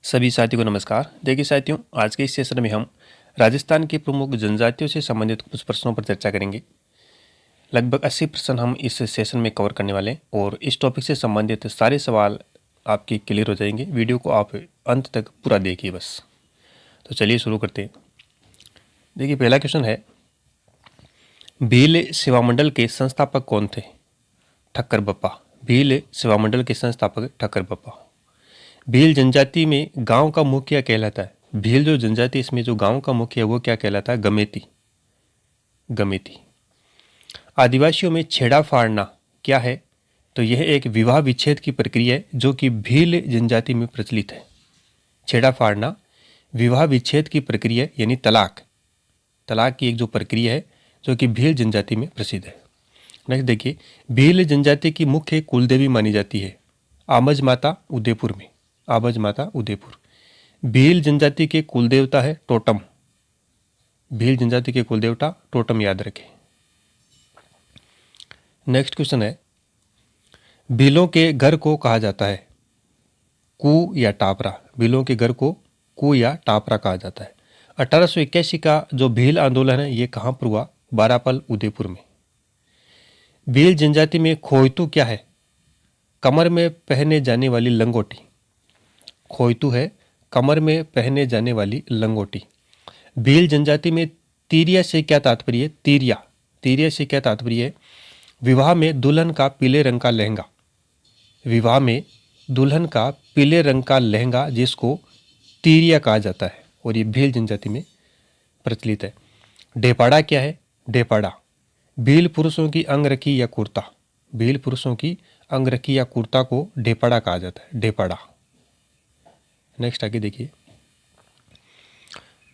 सभी साथियों को नमस्कार। देखिए साथियों, आज के इस सेशन में हम राजस्थान के प्रमुख जनजातियों से संबंधित कुछ प्रश्नों पर चर्चा करेंगे। लगभग 80 प्रश्न हम इस सेशन में कवर करने वाले हैं और इस टॉपिक से संबंधित सारे सवाल आपके क्लियर हो जाएंगे। वीडियो को आप अंत तक पूरा देखिए बस। तो चलिए शुरू करते हैं। देखिए पहला क्वेश्चन है, भील सेवा मंडल के संस्थापक कौन थे? ठक्कर बप्पा। भील सेवा मंडल के संस्थापक ठक्कर बप्पा। भील जनजाति में गांव का मुखिया कहलाता है। भील जो जनजाति, इसमें जो गांव का मुखिया वो क्या कहलाता है? गमेती। गमेती। आदिवासियों में छेड़ा फाड़ना क्या है? तो यह एक विवाह विच्छेद की प्रक्रिया है जो कि भील जनजाति में प्रचलित है। छेड़ा फाड़ना विवाह विच्छेद की प्रक्रिया यानी तलाक की एक जो प्रक्रिया है जो कि भील जनजाति में प्रसिद्ध है। नेक्स्ट देखिए, भील जनजाति की मुख्य कुलदेवी मानी जाती है आमज माता उदयपुर में। आबज माता उदयपुर। भील जनजाति के कुलदेवता है टोटम। भील जनजाति के कुलदेवता टोटम, याद रखें। नेक्स्ट क्वेश्चन है, भीलों के घर को कहा जाता है कू या टापरा? भीलों के घर को कू या टापरा कहा जाता है। 1881 का जो भील आंदोलन है ये कहाँ पर हुआ? बारापल, उदयपुर में। भील जनजाति में खोयतू क्या है? कमर में पहने जाने वाली लंगोटी। खोयतू है कमर में पहने जाने वाली लंगोटी। भील जनजाति में तीरिया से क्या तात्पर्य है? तीरिया से क्या तात्पर्य है? विवाह में दुल्हन का पीले रंग का लहंगा। विवाह में दुल्हन का पीले रंग का लहंगा जिसको तीरिया कहा जाता है और ये भील जनजाति में प्रचलित है। ढेपाड़ा क्या है? ढेपाड़ा भील पुरुषों की अंगरखी या कुर्ता। भील पुरुषों की अंगरखी या कुर्ता को ढेपाड़ा कहा जाता है, ढेपाड़ा। नेक्स्ट आगे देखिए,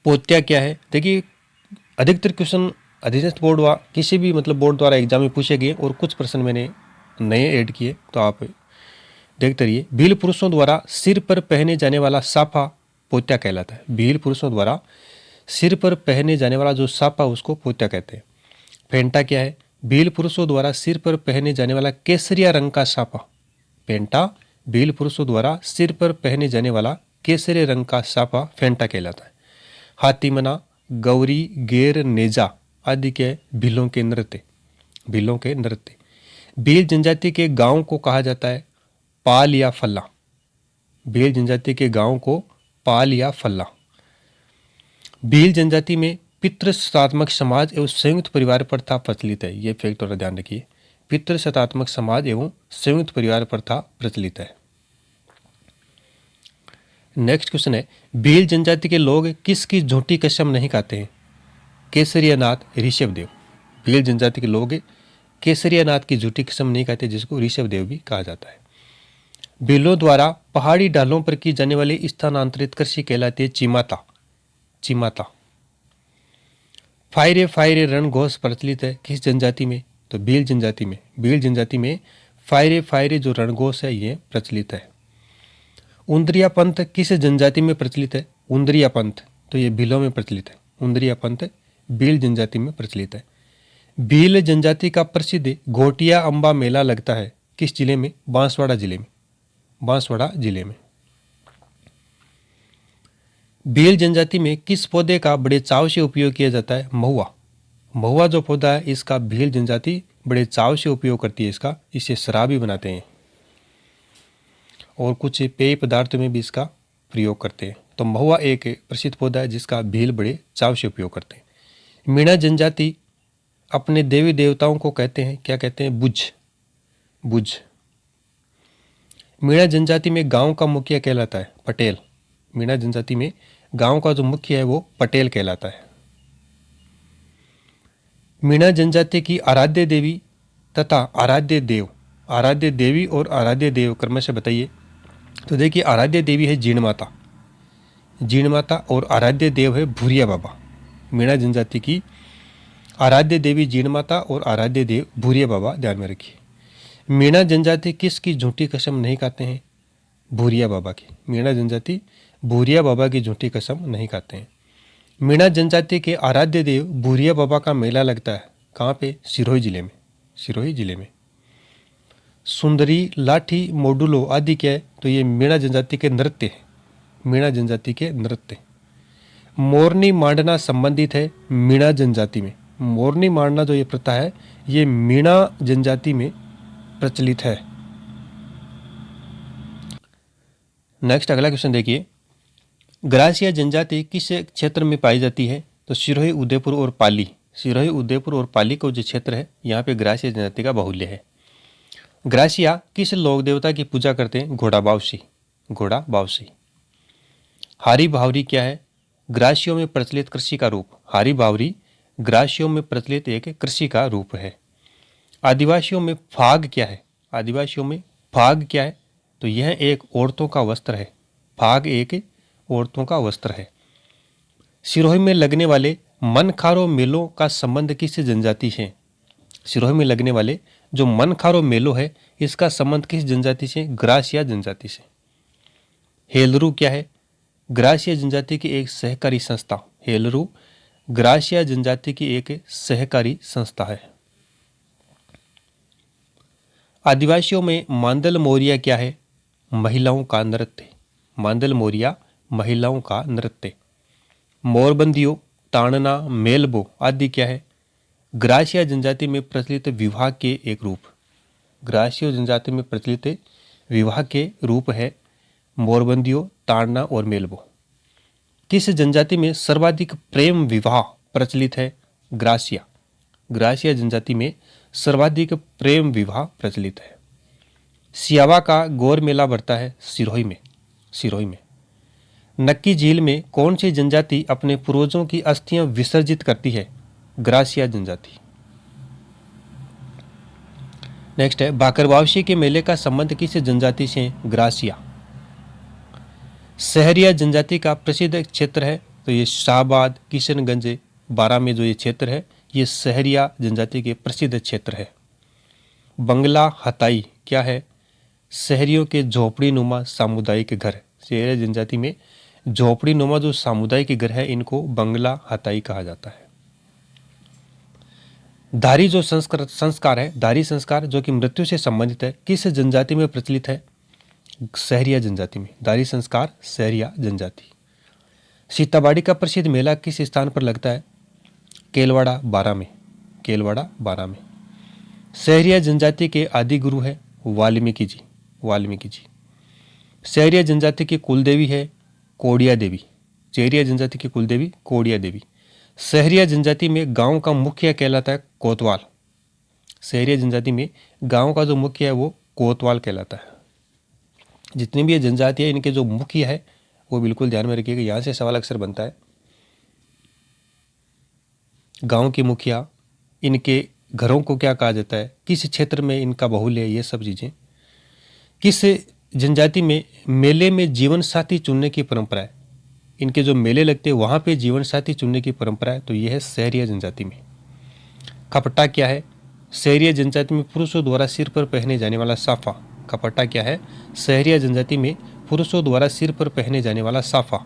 पोत्या क्या है? देखिए अधिकतर क्वेश्चन अधिनस्थ बोर्ड व किसी भी बोर्ड द्वारा एग्जाम में पूछे गए और कुछ प्रश्न मैंने नए ऐड किए, तो आप देखते रहिए। भील पुरुषों द्वारा सिर पर पहने जाने वाला साफा पोत्या कहलाता है। भील पुरुषों द्वारा सिर पर पहने जाने वाला जो साफा उसको पोत्या कहते हैं। फेंटा क्या है? भील पुरुषों द्वारा सिर पर पहने जाने वाला केसरिया रंग का साफा। फेंटा भील पुरुषों द्वारा सिर पर पहने जाने वाला केसरी रंग का साफा फेंटा कहलाता है। हाथीमना, गौरी, गेर, नेजा आदि के भीलों के नृत्य। भीलों के नृत्य। भील जनजाति के गांव को कहा जाता है पाल या फल्ला। भील जनजाति के गांव को पाल या फल्ला। भील जनजाति में पितृ-शतात्मक समाज एवं संयुक्त परिवार प्रथा प्रचलित है। ये फैक्ट और ध्यान रखिए, पितृ-शतात्मक समाज एवं संयुक्त परिवार प्रथा प्रचलित है। नेक्स्ट क्वेश्चन है, भील जनजाति के लोग किसकी झूठी कसम नहीं खाते हैं? केसरियानाथ, ऋषभदेव। भील जनजाति के लोग केसरियानाथ की झूठी कसम नहीं खाते जिसको ऋषभदेव भी कहा जाता है। भीलों द्वारा पहाड़ी ढालों पर की जाने वाली स्थानांतरित कृषि कहलाती है चिमाता। चिमाता। फायरे फायरे रणघोष प्रचलित है किस जनजाति में? तो भील जनजाति में। भील जनजाति में फायरे फायरे जो रणघोष है ये प्रचलित है। उंदरिया पंथ किस जनजाति में प्रचलित है? उंदरिया पंथ तो ये भीलों में प्रचलित है। उंदरिया पंथ भील जनजाति में प्रचलित है। भील जनजाति का प्रसिद्ध घोटिया अंबा मेला लगता है किस जिले में? बांसवाड़ा जिले में। बांसवाड़ा जिले में। भील जनजाति में किस पौधे का बड़े चाव से उपयोग किया जाता है? महुआ। महुआ जो पौधा है इसका भील जनजाति बड़े चाव से उपयोग करती है। इससे शराब भी बनाते हैं और कुछ पेय पदार्थों में भी इसका प्रयोग करते हैं। तो महुआ एक प्रसिद्ध पौधा है जिसका भील बड़े चाव से उपयोग करते हैं। मीणा जनजाति अपने देवी देवताओं को कहते हैं, क्या कहते हैं? बुझ। बुझ। मीणा जनजाति में गांव का मुखिया कहलाता है पटेल। मीणा जनजाति में गांव का जो मुखिया है वो पटेल कहलाता है। मीणा जनजाति की आराध्य देवी तथा आराध्य देव, आराध्य देवी और आराध्य देव क्रमशः बताइए। तो देखिए, आराध्य देवी है जीण माता, जीण माता, और आराध्य देव है भूरिया बाबा। मीणा जनजाति की आराध्य देवी जीण माता और आराध्य देव भूरिया बाबा, ध्यान में रखिए। मीणा जनजाति किसकी झूठी कसम नहीं खाते हैं? भूरिया बाबा की। मीणा जनजाति भूरिया बाबा की झूठी कसम नहीं खाते हैं। मीणा जनजाति के आराध्य देव भूरिया बाबा का मेला लगता है कहाँ पे? सिरोही जिले में। सिरोही जिले में। सुंदरी, लाठी, मोडुलो आदि क्या है? तो ये मीणा जनजाति के नृत्य है। मीणा जनजाति के नृत्य। मोरनी मांडना संबंधित है मीणा जनजाति में। मोरनी मांडना जो ये प्रथा है ये मीणा जनजाति में प्रचलित है। नेक्स्ट अगला क्वेश्चन देखिए, ग्रासिया जनजाति किस क्षेत्र में पाई जाती है? तो सिरोही, उदयपुर और पाली। सिरोही, उदयपुर और पाली को जो क्षेत्र है यहाँ पे ग्रासिया जनजाति का बाहुल्य है। ग्रासिया किस लोक देवता की पूजा करते हैं? घोड़ा बावसी। घोड़ा बावसी। हारी भावरी क्या है? ग्रासियों में प्रचलित कृषि का रूप। हारी भावरी ग्रासियों में प्रचलित एक कृषि का रूप है। आदिवासियों में फाग क्या है? आदिवासियों में फाग क्या है? तो यह एक औरतों का वस्त्र है। फाग एक औरतों का वस्त्र है। सिरोही में लगने वाले मनखारो मेलों का संबंध किस जनजाति से? सिरोही में लगने वाले जो मनखारो मेलो है इसका संबंध किस जनजाति से? ग्रासिया जनजाति से। हेलरू क्या है? ग्रासिया जनजाति की एक सहकारी संस्था। हेलरू ग्रासिया जनजाति की एक सहकारी संस्था है। आदिवासियों में मांदल मोरिया क्या है? महिलाओं का नृत्य। मांदल मोरिया महिलाओं का नृत्य। मोरबंदियों, ताड़ना, मेलबो आदि क्या है? ग्रासिया जनजाति में प्रचलित विवाह के एक रूप। ग्रासिया जनजाति में प्रचलित विवाह के रूप है मोरबंदियों, ताड़ना और मेलबो। किस जनजाति में सर्वाधिक प्रेम विवाह प्रचलित है? ग्रासिया। ग्रासिया जनजाति में सर्वाधिक प्रेम विवाह प्रचलित है। सियावा का गौर मेला बढ़ता है सिरोही में। सिरोही में। नक्की झील में कौन सी जनजाति अपने पूर्वजों की अस्थियां विसर्जित करती है? ग्रासिया जनजाति। नेक्स्ट है, बाकरवावशी के मेले का संबंध किस जनजाति से? ग्रासिया। सहरिया जनजाति का प्रसिद्ध क्षेत्र है तो ये शाहबाद, किशनगंज, बारा में जो ये क्षेत्र है ये सहरिया जनजाति के प्रसिद्ध क्षेत्र है। बंगला हताई क्या है? शहरियों के झोपड़ी नुमा सामुदायिक घर। सहरिया जनजाति में झोपड़ी नुमा जो सामुदायिक घर है इनको बंगला हताई कहा जाता है। धारी जो संस्कार है, धारी संस्कार जो कि मृत्यु से संबंधित है, किस जनजाति में प्रचलित है? सहरिया जनजाति में। धारी संस्कार सहरिया जनजाति। सीताबाड़ी का प्रसिद्ध मेला किस स्थान पर लगता है? केलवाड़ा, बारा में। केलवाड़ा, बारा में। सहरिया जनजाति के आदि गुरु है वाल्मीकि जी। वाल्मीकि जी। सहरिया जनजाति की कुलदेवी है कोडिया देवी। सहरिया जनजाति की कुलदेवी कोडिया देवी। सहरिया जनजाति में गांव का मुखिया कहलाता है कोतवाल। सहरिया जनजाति में गांव का जो मुखिया है वो कोतवाल कहलाता है। जितनी भी ये जनजाति है इनके जो मुखिया है वो बिल्कुल ध्यान में रखिएगा, यहाँ से सवाल अक्सर बनता है। गांव के मुखिया, इनके घरों को क्या कहा जाता है, किस क्षेत्र में इनका बाहुल्य है, ये सब चीज़ें। किस जनजाति में मेले में जीवन साथी चुनने की परंपरा है? इनके जो मेले लगते हैं वहाँ पे जीवन साथी चुनने की परंपरा है तो यह है सहरिया जनजाति में। खपट्टा क्या है? सहरिया जनजाति में पुरुषों द्वारा सिर पर पहने जाने वाला साफा। खपट्टा क्या है? सहरिया जनजाति में पुरुषों द्वारा सिर पर पहने जाने वाला साफा।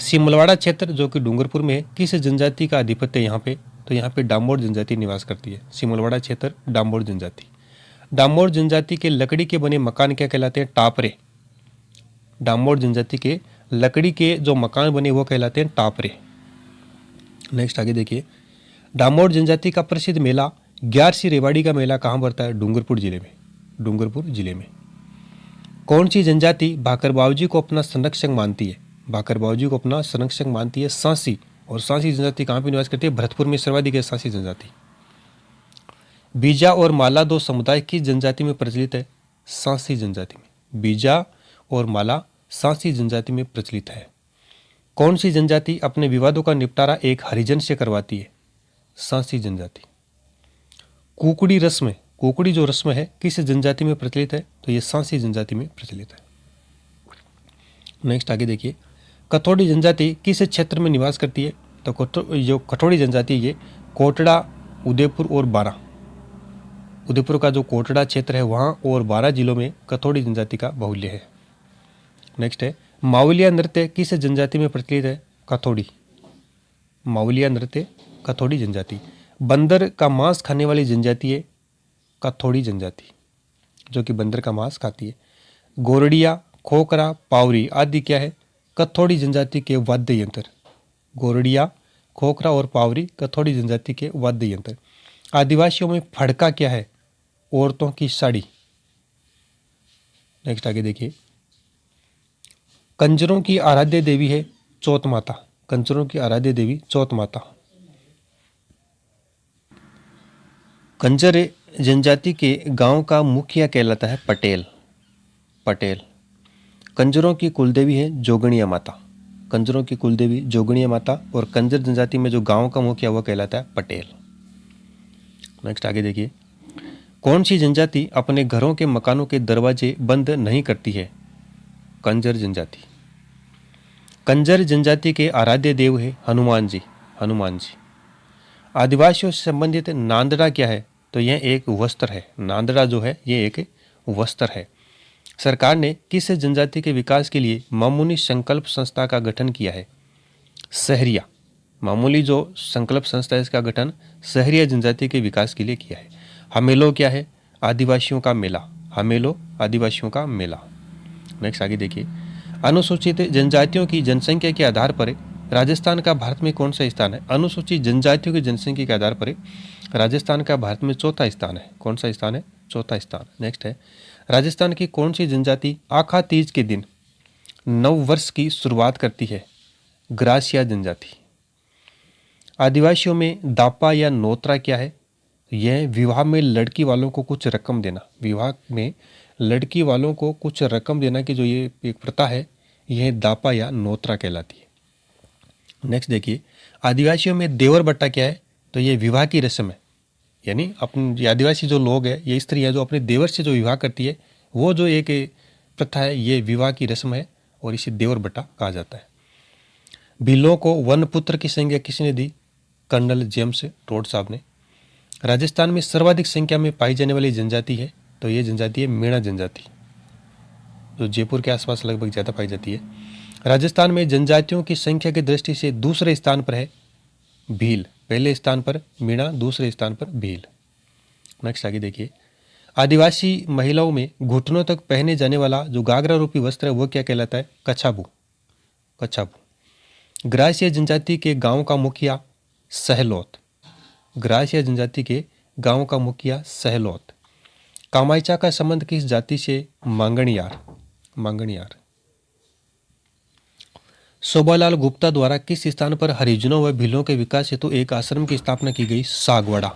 सिमलवाड़ा क्षेत्र जो कि डूंगरपुर में है, किस जनजाति का आधिपत्य है यहाँ पे? तो यहाँ पे डामोर जनजाति निवास करती है। सिमलवाड़ा क्षेत्र डामोर जनजाति। डामोर जनजाति के लकड़ी के बने मकान क्या कहलाते हैं? टापरे। डामोर जनजाति के लकड़ी के जो मकान बने वो कहलाते हैं टापरे। नेक्स्ट आगे देखिए, डामोर जनजाति का प्रसिद्ध मेला ग्यारसी रेवाड़ी का मेला कहाँ पड़ता है? डूंगरपुर जिले में। डूंगरपुर जिले में। कौन सी जनजाति भाकर बावजी को अपना संरक्षक मानती है? भाकर बावजी को अपना संरक्षक मानती है सांसी। और सांसी जनजाति कहाँ पे निवास करती है? भरतपुर में सर्वाधिक है सांसी जनजाति। बीजा और माला दो समुदाय किस जनजाति में प्रचलित है? सांसी जनजाति में। बीजा और माला सांसी जनजाति में प्रचलित है। कौन सी जनजाति अपने विवादों का निपटारा एक हरिजन से करवाती है? सांसी जनजाति। कुकड़ी रस्म, कुकड़ी जो रस्म है किस जनजाति में प्रचलित है? तो ये सांसी जनजाति में प्रचलित है। नेक्स्ट आगे देखिए, कथोड़ी जनजाति किस क्षेत्र में निवास करती है? तो जो कथोड़ी जनजाति ये कोटड़ा, उदयपुर और बारा, उदयपुर का जो कोटड़ा क्षेत्र है वहाँ और 12 जिलों में कथोड़ी जनजाति का बाहुल्य है। नेक्स्ट है, मावलिया नृत्य किस जनजाति में प्रचलित है? कथोड़ी। मावलिया नृत्य कथोड़ी जनजाति। बंदर का मांस खाने वाली जनजाति है कथोड़ी जनजाति, जो कि बंदर का मांस खाती है। गोरडिया, खोखरा, पावरी आदि क्या है? कथोड़ी जनजाति के वाद्य यंत्र। गोरडिया, खोखरा और पावरी कथोड़ी जनजाति के वाद्य यंत्र। आदिवासियों में फड़का क्या है? औरतों की साड़ी। नेक्स्ट आगे देखिए, कंजरों की आराध्य देवी है चौथ माता। कंजरों की आराध्य देवी चौथ माता। कंजर जनजाति के गांव का मुखिया कहलाता है पटेल। पटेल। कंजरों की कुलदेवी है जोगणिया माता। कंजरों की कुलदेवी जोगणिया माता। और कंजर जनजाति में जो गांव का मुखिया वह कहलाता है पटेल। नेक्स्ट आगे देखिए, कौन सी जनजाति अपने घरों के मकानों के दरवाजे बंद नहीं करती है? कंजर जनजाति। कंजर जनजाति के आराध्य देव है हनुमान जी। हनुमान जी। आदिवासियों से संबंधित नांदड़ा क्या है? तो यह एक वस्त्र है। नांदड़ा जो है ये एक वस्त्र है। सरकार ने किस जनजाति के विकास के लिए मामूली संकल्प संस्था का गठन किया है? सहरिया। मामूली जो संकल्प संस्था है इसका गठन सहरिया जनजाति के विकास के लिए किया है। हमेलो क्या है? आदिवासियों का मेला। हमेलो आदिवासियों का मेला। नेक्स्ट आगे देखिए, अनुसूचित जनजातियों की जनसंख्या के आधार पर राजस्थान का भारत में कौन सा स्थान है? अनुसूचित जनजातियों की जनसंख्या के आधार पर राजस्थान का भारत में चौथा स्थान है। कौन सा स्थान है? चौथा स्थान। नेक्स्ट है, राजस्थान की कौन सी जनजाति आखा तीज के दिन नव वर्ष की शुरुआत करती है? ग्रासिया जनजाति। आदिवासियों में दापा या नोत्रा क्या है? यह विवाह में लड़की वालों को कुछ रकम देना। विवाह में लड़की वालों को कुछ रकम देना की जो ये एक प्रथा है यह दापा या नोत्रा कहलाती है। नेक्स्ट देखिए, आदिवासियों में देवर बट्टा क्या है? तो ये विवाह की रस्म है। यानी अपने आदिवासी जो लोग हैं, ये स्त्रियां जो अपने देवर से जो विवाह करती है वो जो एक प्रथा है ये विवाह की रस्म है और इसे देवर बट्टा कहा जाता है। भीलों को वन पुत्र की संज्ञा किसने दी? कर्नल जेम्स टोड साहब ने। राजस्थान में सर्वाधिक संख्या में पाई जाने वाली जनजाति है तो ये जनजाति है मीणा जनजाति, जो जयपुर के आसपास लगभग ज़्यादा पाई जाती है। राजस्थान में जनजातियों की संख्या की दृष्टि से दूसरे स्थान पर है भील। पहले स्थान पर मीणा, दूसरे स्थान पर भील। नेक्स्ट आगे देखिए, आदिवासी महिलाओं में घुटनों तक पहने जाने वाला जो घाघरा रूपी वस्त्र है वो क्या कहलाता है? कछाबू। कछाबू। ग्रासिया जनजाति के गांव का मुखिया सहलौत। ग्रासिया जनजाति के गांव का मुखिया सहलौत। कामायचा का संबंध किस जाति से? मांगणियार। मांगणियार। शोभालाल गुप्ता द्वारा किस स्थान पर हरिजनों व भीलों के विकास हेतु एक आश्रम की स्थापना की गई? सागवाड़ा।